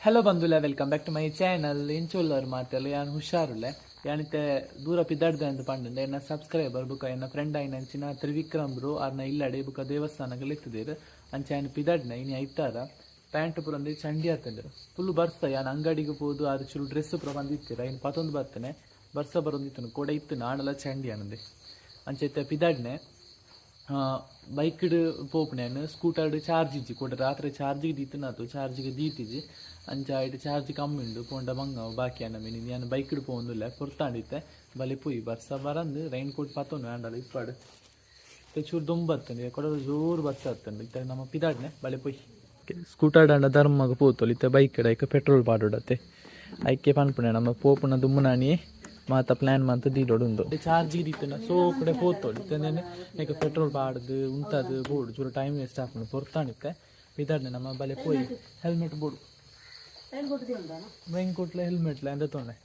Hello ಬಂಧುಲೆ, welcome back to my channel. ಇಂಚುಲ್ಲರು ಮಾತೆಲ್ಲ ಯಾನು ಹುಷಾರುಲೆ ಯಾನಿತ್ತೆ ದೂರ ಪಿದ್ದಾಡ್ದೆ ಅಂತ ಪಂಡ ಎನ್ನ ಸಬ್ಸ್ಕ್ರೈಬರ್ ಬುಕ್ಕ ಎನ್ನ ಫ್ರೆಂಡ್ ಆಯ್ನ ಅಂಚಿನ ತ್ರಿವಿಕ್ರಮ್ರು ಅವ್ರನ್ನ ಇಲ್ಲಡೆ ಬುಕ್ಕ ದೇವಸ್ಥಾನಗಳು ಇತ್ತಿದ್ದೀರು ಅಂಚ ಆಯ್ನ ಪಿದ್ದಾಡ್ನ ಇನಿ ಐತಾರ ಪ್ಯಾಂಟ್ ಪುರ ಅಂದ್ರೆ ಚಂಡಿ ಆಗ್ತಂದ್ರು ಫುಲ್ ಬರ್ಸ ಯಾನು ಅಂಗಡಿಗೆ ಹೋದು ಅದು ಚೂರು ಡ್ರೆಸ್ ಪುರ ಬಂದಿತ್ತೀರ ಇನ್ನು ಪತ್ತೊಂದು ಬರ್ತೇನೆ ಬರ್ಸ ಬರೋದಿತ್ತು ಕೂಡ ಇತ್ತು ನಾಳೆಲ್ಲ ಚಂಡಿ ಅನ್ನದೆ ಅಂಚೈತೆ ಪಿದ್ದಾಡ್ನೆ ಬೈಕ್ಡ್ ಪೋಪುನೇನು ಸ್ಕೂಟರ್ಡ್ ಚಾರ್ಜ್ ಇಜ್ಜಿ ಕೂಡ ರಾತ್ರಿ ಚಾರ್ಜಿಗೆ ದೀತನಾತು ಚಾರ್ಜಿಗೆ ದೀತಿಜಿ ಅಂಚಾಯ್ತು ಚಾರ್ಜ್ ಕಮ್ಮಿ ಉಂಡು ಪೋಂಡ ಮಂಗ ಬಾಕಿ ಅನ್ನ ಮೀನು ನಾನು ಬೈಕ್ಡ್ ಪೋಂದಿಲ್ಲ ಪುರ್ತಾಂಡಿತ್ತೆ ಬಲೆ ಪುಯ್ ಬರ್ಸ ಬರಂದು ರೈನ್ ಕೋಟ್ ಪತ್ತೊಂದು ಆಂಡಲ್ಲ ಇಪ್ಪಾಡು ಚೂರು ದುಂಬತ್ತಂದು ಕೂಡ ಜೋರು ಬರ್ಸ ಹತ್ತಂಡು ಇತ್ತ ನಮ್ಮ ಪಿದಾಡ್ನೆ ಬಲೆ ಪುಯ್ ಸ್ಕೂಟರ್ಡ್ ಅಂಡ ಧರ್ಮಗ ಪೋತೋಲಿ ಇತ್ತ ಬೈಕ್ ಐಕ ಪೆಟ್ರೋಲ್ ಪಾಡೋಡತ್ತೆ ಐಕೆ ಪನ್ಪುಣೆ ನಮ್ಮ ಪೋಪುನ ದುಮ್ಮನಾಣಿ ಮಾತ ಪ್ಲಾನ್ ಮಾತ ದೀಡೋಡು ಚಾರ್ಜ್ ದೀತನ ಸೋ ಕಡೆ ಪೋತೋಡು ಈಗ ಪೆಟ್ರೋಲ್ ಪಾಡ್ದು ಉಂಟದು ಬೋಡು ಚೂರು ಟೈಮ್ ವೇಸ್ಟ್ ಹಾಕೊಂಡು ಪೊರ್ತಾಣಿತ್ತೆ ಪಿದಾಡ್ನೆ ನಮ್ಮ ಬಲೆ ಪೋಯ್ ಹೆಲ್ಮೆಟ್ ಬೋಡು ರೈನ್ ಕೋಟ್ಲೆ ಹೆಲ್ಮೆಟ್ಲೆ ಅಂತ ತೊಂಡೆ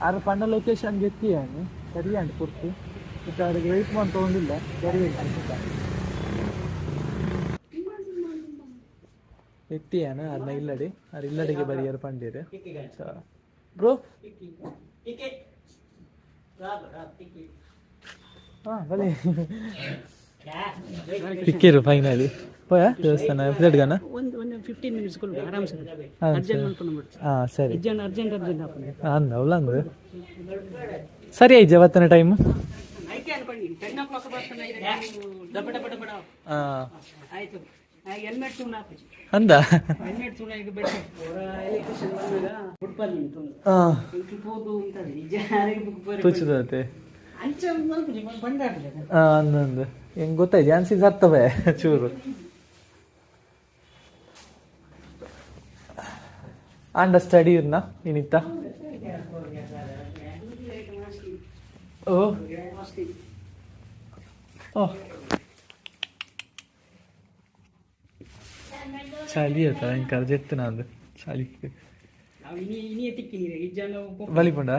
ಆರು ಪಂಡ ಲೊಕೇಶನ್ ಗೆತ್ತಿಯಾನು ಸರಿ ಅಂಡ್ ಪುರ್ತು ಇತ್ತ ಅವ್ರಿಗೆ ವೆಯ್ಟ್ ಮಾಡಿ ತೊಗೊಂಡಿಲ್ಲ ಸರಿ ಎತ್ತಿಯಾನ ಅದನ್ನ ಇಲ್ಲಡಿ ಅದು ಇಲ್ಲಡಿಗೆ ಬರಿಯಾರು ಪಂಡೀರು ಬ್ರೋ ಹಾಂ ಬಲಿ ಟಿಕ್ಕಿರು ಫೈನಲಿ పోయా దేవస్థాన ఎప్పుడేగాన ಒಂದು 15 ಮಿನಿಟ್ಸ್ ಕೊಡು ಆರಾಮ್ ಸರ್ ಸರಿ ಅರ್ಜೆಂಟ್ ಅಂದವಲ್ಲ ಸರಿ ಐತೆ ಅವತ್ತಿನ ಟೈಮ್ ಐತೆ ಅನ್ಕೊಂಡು 10 o'clock ಬರ್ತಾನೆ ಡಬ ಡಬ ಡಬ ಆಯ್ತು ಹೆಲ್ಮೆಟ್ ಸುಣ್ಣ ಅಂದ ಹೆಲ್ಮೆಟ್ ಸುಣ್ಣ ಈಗ ಬೆಟ್ಟ ಎಲೆಕ್ಟ್ರಿಷಿಯನ್ ಬಂದಾಗ ಫುಟ್ಬಾಲ್ ನಿಂತು ಇಂಟು ಹೋದು ಅಂತದೆ ಜಾರಿಗೆ ಬುಕ್ ಬರ ತುಚ್ಚುದತೆ ಅಂಚ ಮಲ್ಪುಜಿ ಬಂದಾಡ್ಲೆ ಅಂದಂದು ಹೆಂಗೆ ಗೊತ್ತಾಯ್ತು ಅನ್ಸಿದ್ ಹರ್ತವೆ ಚೂರು ಅಂಡ ಸ್ಟಡಿ ಇರ್ನ ಏನಿತ್ತ ಓ ಚಳಿ ಆಯ್ತ ಭಯಂಕರ ಜೆತ್ತು ನಂದು ಚಳಿ ಬಲಿಪುಂಡ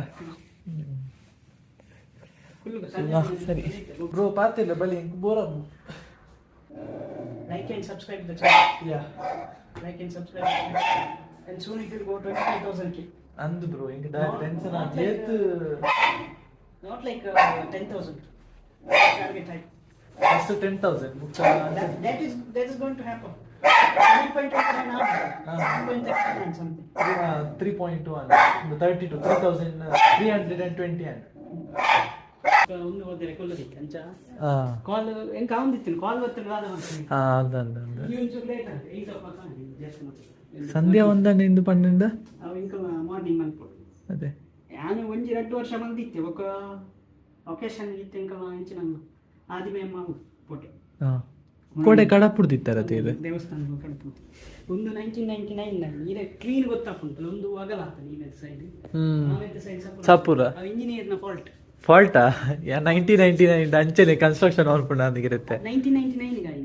ಸರಿ ಬ್ರೋ ಪಾತಿಲ್ಲ ಬಲಿ ಬೋರ like and subscribe the channel. Yeah, like and subscribe and soon it will go 25,000k and bro inga da tension aayethu not like 10,000 target high just 10,000 book that is going to happen 3.29 now 3.39 something 3.1 32 3,320 and ಒಂದು ಹೋದರೆ ಕೊಲ್ಲದಿತ್ತು ಅಂಚ ಕಾಲ್ ಹೆಂಗೆ ಕಾವಂದಿತ್ತು ಕಾಲ್ ಬರ್ತಿಲ್ಲ ಸಂಧ್ಯಾ ಒಂದಣ್ಣ ಇಂದು ಪನ್ನೆಂಡ ಅವು ಇಂಕ morning ಮಲ್ಪೋಡು ಅದೇ ನಾನು 1-2 ವರ್ಷ ಬಂದಿತ್ತೆ ఒక ಒಕೇಶನ್ ಇತ್ತು ಇಂಕ ಇಂಚಿನ ಆದಿಮೆ ಮಾವು ಫೋಟೋ ಕೋಡೆ ಕಡಪುಡ್ದಿತ್ತಾರ ತೀರು ದೇವಸ್ಥಾನ ಕಡಪುಡು ಒಂದು 1999 ನಲ್ಲಿ ಈಗ ಕ್ಲೀನ್ ಗೊತ್ತಾಗ್ತುಂಟಲ್ಲ ಒಂದು ಅಗಲ ಆಗ್ತದೆ ಈ ಸೈಡ್ ಆಮೇಲೆ ಸೈಡ್ ಸಪುರ ಇಂಜಿನಿಯರ್ನ ಫಾಲ್ಟಾ 1999 ಅಂಚನೆ ಕನ್ಸ್ಟ್ರಕ್ಷನ್ ಅವ್ರು ಅಂದಿರುತ್ತೆ 1999 ಗಾಡಿ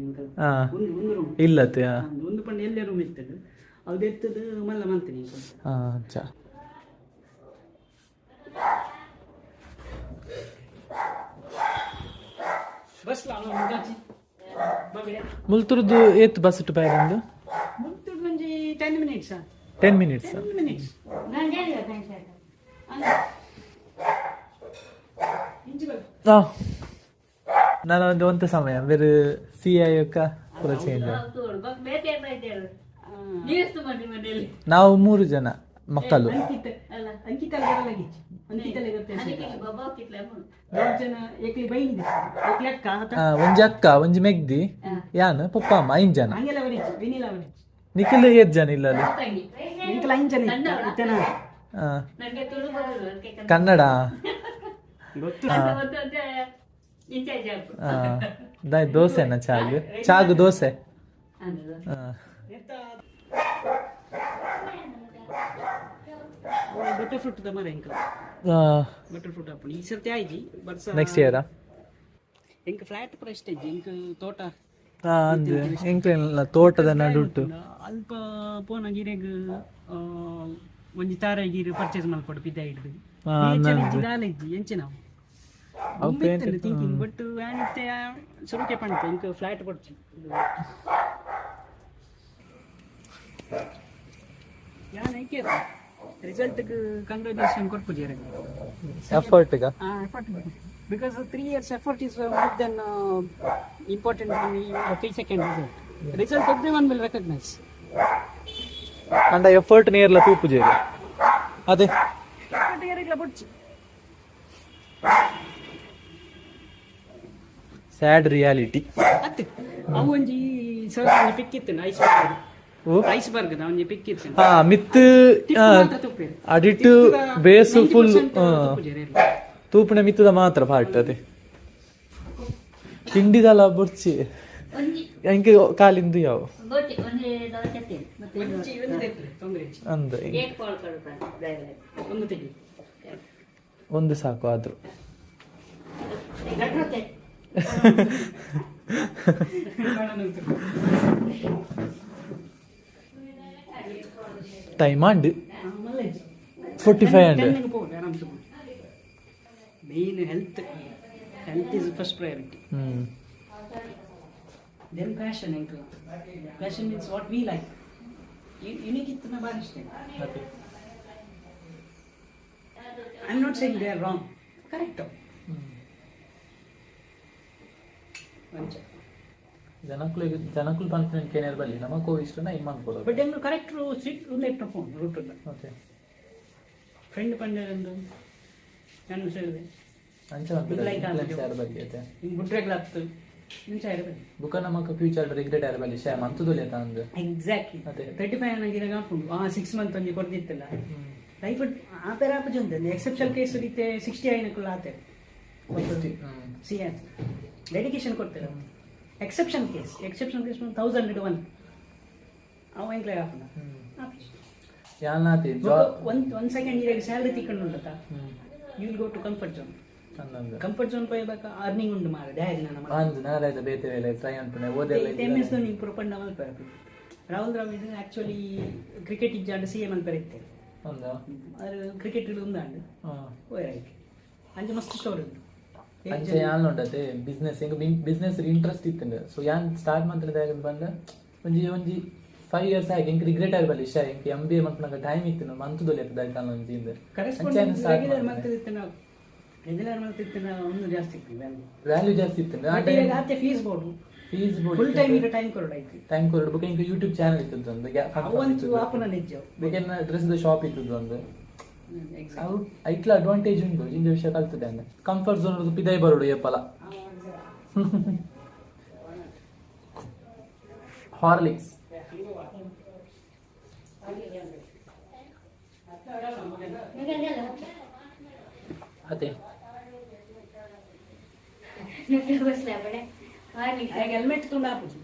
ಒಂದು ರೂಮ್ ಇಲ್ಲತ್ತೆ ಒಂದು ಪಂಡ ಎಲ್ಲೇ ರೂಮ್ ಇರ್ತದೆ ಅದು ಎತ್ತದು ಮಲ್ಲ ಮಂತೀನಿ ಅಚ್ಚಾ ಬಸ್ ಲಾನ ಮುಗಾಚಿ ಮುಲ್ತುರ್ದು ಏತ್ ಬಸ್ ಟು ಬೈರಂದು ಮುಲ್ತುರ್ದು ಒಂಜಿ 10 ಮಿನಿಟ್ಸ್ 10 ಮಿನಿಟ್ಸ್ ನಾನು ಹೇಳಿದೆ ಥ್ಯಾಂಕ್ಸ್ ನಾನು ಒಂದು ಒಂತ ಸಮಯ ಬೇರೆ CI యొక్క ಪೂರ ಚೇಂಜ್ ನಾವು 3 ಜನ ಮಕ್ಕಳು ಒಂಜಿ ಅಕ್ಕ ಒಂಜಿ ಮೆಗ್ದಿ ಯಾನು ಪಪ್ಪ ಅಮ್ಮ 5 ಜನ ನಿಖಿಲ್ 7 ಜನ ಇಲ್ಲ ಕನ್ನಡ ದೋಸೆನಾ ಚಾಗು ದೋಸೆ ಬಟರ್ ಫ್ರೂಟ್ ಮರ ಇಂಕ ಬಟರ್ ಫ್ರೂಟ್ ಅಪ್ಪು ಈ ಸರ್ತಿ ಆಯ್ತು ಬರ್ಸ ನೆಕ್ಸ್ಟ್ ಇಯರ್ ಇಂಕ ಫ್ಲಾಟ್ ಪ್ರೈಸ್ ಐತಿ ಇಂಕ ತೋಟ ಅಂದ್ರೆ ಇಂಕ ತೋಟದ ನಡುಟ್ಟು ಅಲ್ಪ ಪೋನ ಗಿರೆಗ್ ಒಂಜಿ ತಾರ ಗಿರಿ ಪರ್ಚೇಸ್ ಮಲ್ಪಡು ಪಿದ್ದ ಹಿಡ್ದು ಎಂಚೆ ನಾವು ಥಿಂಕಿಂಗ್ ಬಟ್ ಸುರುಕೆ ಪಂಟ ಇಂಕ ಫ್ಲಾಟ್ ಪಡ್ಚು ಯಾನ್ ಐಕೆ ರಿಸಲ್ಟ್ ಕಂಗ್ರಾಚುಲೇಷನ್ ಕೊಟ್ಬಿಡಿ effort effort because 3 years effort is more than important than 3 second result everyone will recognize and effort nearla ತೂಪು Jerry ಅದೇ effort ಏರಿಗ್ಲ ಬುಡ್ಚಿ ಸ್ಯಾಡ್ ರಿಯಾಲಿಟಿ ಅತ್ತೆ ಅವು ಒಂಜಿ ಸರ್ ಪಿಕ್ಕಿತ್ತು ಐಸ್ಬರ್ಗ್ ಒಂಜಿ ಪಿಕ್ಕಿತ್ತು ಮಿತ್ ಅಡಿಟ್ ಬೇಸ್ ಫುಲ್ ತೂಪುನ ಮಿತ್ತದ ಮಾತ್ರ part ಅದೇ ತಿಂಡಿದಲ್ಲ ಬುಡ್ಚಿ ಹೆಂಗೆ ಕಾಲಿಂದು ಯಾವ ಅಂದ ಒಂದು ಸಾಕು ಆದ್ರೂ time and 4500 main health is first priority then passion means what we like unique itna baar ishte I'm not saying they are wrong correct ಜನಕ್ಕೂ ಕಾನ್ಫಿಡೆಂಟ್ ಕೇನೇರ್ ಬಲ್ಲಿ ನಮಗೂ ಇಷ್ಟನ ಇಮ್ ಅನ್ಕೊಳ್ಳೋದು ಬಟ್ ಏನು correct route phone route okay friend ಪಂಡಂದು ನಾನು ಹೇಳಿದೆ ಬುಕ್ಕ ನಮಕ್ ಫ್ಯೂಚರ್ ರಿಗ್ರೆಟ್ ಯಾರು ಬಲ್ಲಿ ಶೇರ್ ಮಂತುದುಲೆ ತಂದು ಎಕ್ಸಾಕ್ಟ್ಲಿ ಅದೇ 35 ನನಗೆ ಹಾಕೊಂಡು 6 ಮಂತ್ ಒಂಜಿ ಕೊಡ್ದಿತ್ತಲ್ಲ ಲೈಫ್ ಆ ಪೇರ ಆಪಜ್ ಉಂಟು ಎಕ್ಸೆಪ್ಷನ್ ಕೇಸ್ ರೀತಿ 60 ಐನಕ್ಕುಲ್ಲ ಆತೆ ಸಿ ಆರ್ ಡೆಡಿಕೇಶನ್ ಕೊಡ್ತಾರೆ ಎಕ್ಸೆಪ್ಷನ್ ಕೇಸ್ 1001 ಅವ ಎಂಕ್ಲೆ ಹಾಕೋಣ ಯಾನಾತಿ ಒಂದು ಸೆಕೆಂಡ್ ಈಗ ಸ್ಯಾಲರಿ ತಿಕ್ಕೊಂಡು ಉಂಟಾ you will go to comfort zone ಪೋಯಬೇಕು ಅರ್ನಿಂಗ್ ಉಂಟು ಮಾರ ಡ್ಯಾಜ್ ನಾರಾಯದ ಬೇತೆ ವೇಳೆ ಟ್ರೈ ಅನ್ಪುಣೆ ಓದೆಲ್ಲ MS ಧೋನಿ ಪ್ರೊಪಂಡ ಮಲ್ಪೆರ ರಾಹುಲ್ ದ್ರಾವಿಡ್ ಆಕ್ಚುಲಿ ಕ್ರಿಕೆಟ್ ಇಜ್ಜಾಂಡ CM ಅನ್ಪೆರ ಇತ್ತೆ ಹೌದಾ ಅದು ಕ್ರಿಕೆಟ್ ಇಡು ಉಂದಾಂಡ ಓಯ್ ರೈಟ್ ಅಂಜೆ ಮಸ್ತ್ ಸ್ಟೋರಿ ಉಂಟು ಅಂಚೆ ಯಾನ್ ನೋಡತೆ ಬಿಸ್ನೆಸ್ ಹೆಂಗ ಬಿಸ್ನೆಸ್ ಇಂಟ್ರೆಸ್ಟ್ ಇತ್ತಂಡ ಸೊ ಯಾನ್ ಸ್ಟಾರ್ಟ್ ಮಾತ್ರದಾಗ ಬಂದ ಒಂಜಿ 5 years ಆಗಿ ಹೆಂಗೆ ರಿಗ್ರೆಟ್ ಆಗಬಲ್ಲ ಇಷ್ಟ ಹೆಂಗೆ MBA ಮಂತ್ನಾಗ ಟೈಮ್ ಇತ್ತು ಮಂತುದೊಲೆ ದಾಯ್ತಾನ ಒಂಜಿಂದ ರೆಗ್ಯುಲರ್ ಮಂತ್ ಒಂದು ಜಾಸ್ತಿ ಇತ್ತು ವ್ಯಾಲ್ಯೂ ಜಾಸ್ತಿ ಇತ್ತು ಆತೆ ಫೀಸ್ ಬೋರ್ಡ್ ಫುಲ್ ಟೈಮ್ ಈಗ ಟೈಮ್ ಕೊರಡು ಬುಕ್ ಹಿಂಗೆ ಯೂಟ್ಯೂಬ್ ಚಾನಲ್ ಇತ್ತು ಒಂದು ಅವಂತು ಆಪನ ನಿಜ ಬೇಕೇನ ಡ್ರೆಸ್ ದ ಶಾಪ್ ಇತ್ತು ಒಂದು ಐಟ್ಲ ಅಡ್ವಾಂಟೇಜ್ ಉಂಟು ಇಂದ ವಿಷಯ ಕಲ್ತದೆ ಅಂದ್ರೆ ಕಂಫರ್ಟ್ ಝೋನ್ ಪಿದೈ ಬರೋಡು ಏಪಲ ಹಾರ್ಲಿಕ್ಸ್ ಅದೇ ಹೆಲ್ಮೆಟ್ ತುಂಡ ಆಪುಜಿ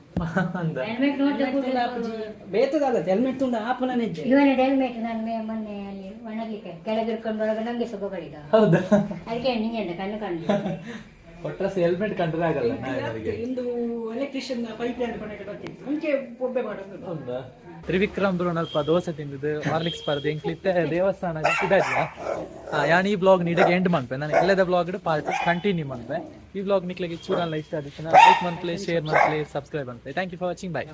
ಬೇತದಾಗತ್ತೆ ಹೆಲ್ಮೆಟ್ ತುಂಡ ಆಪನ ನಿಜ ಇವನ ಹೆಲ್ಮೆಟ್ ನಾನು ಮೊನ್ನೆ ಅಲ್ಲಿ ಒಣಗ್ಲಿಕ್ಕೆ ಕೆಳಗಿರ್ಕೊಂಡು ಬರುವಾಗ ನಂಗೆ ಸುಖ ಬಡಿದ ಹೌದಾ ಅದಕ್ಕೆ ನಿಂಗೆ ಕಣ್ಣು ಕಂಡು ಕೊಟ್ರಸ್ ಹೆಲ್ಮೆಟ್ ಕಂಡ್ರೆ ಆಗಲ್ಲ ಇಂದು ಎಲೆಕ್ಟ್ರಿಷಿಯನ್ ಪೈಪ್ ಲೈನ್ ಕೊನೆಗೆ ಮುಂಚೆ ಒಬ್ಬೆ ಮಾಡೋದು ಹೌದಾ ತ್ರಿವಿಕ್ರಮ್ ಬ್ರೋ ಅಲ್ಪ ದೋಸೆ ತಿಂದಿದ್ದು ಹಾರ್ಲಿಕ್ಸ್ ಪರ್ದು ಎಂಕ್ಲಿತ್ತೆ ದೇವಸ್ಥಾನ ಇದಾಗಿಲ್ಲ ಯಾನ್ ಈ ಬ್ಲಾಗ್ ನೀಡಿಗೆ ಎಂಡ್ ಮಾಡ್ಪೆ ನಾನು ಎಲ್ಲದ ಬ್ಲಾಗ್ ಪಾರ್ಟ್ ಕಂಟಿನ್ಯೂ ಮಾಡ್ಪೆ ಈ ಬ್ಲಾಗ್ ನಿಕ್ಲಿಗೆ ಚೂರಲ್ಲ ಇಷ್ಟ ಆದಿತ್ತು ಲೈಕ್ ಮಂತ್ಲಿ ಶೇರ್ ಮಂತ್ಲಿ ಸಬ್ಸ್ಕ್ರೈಬ್ ಮಾಡ್ತೆ thank you for watching by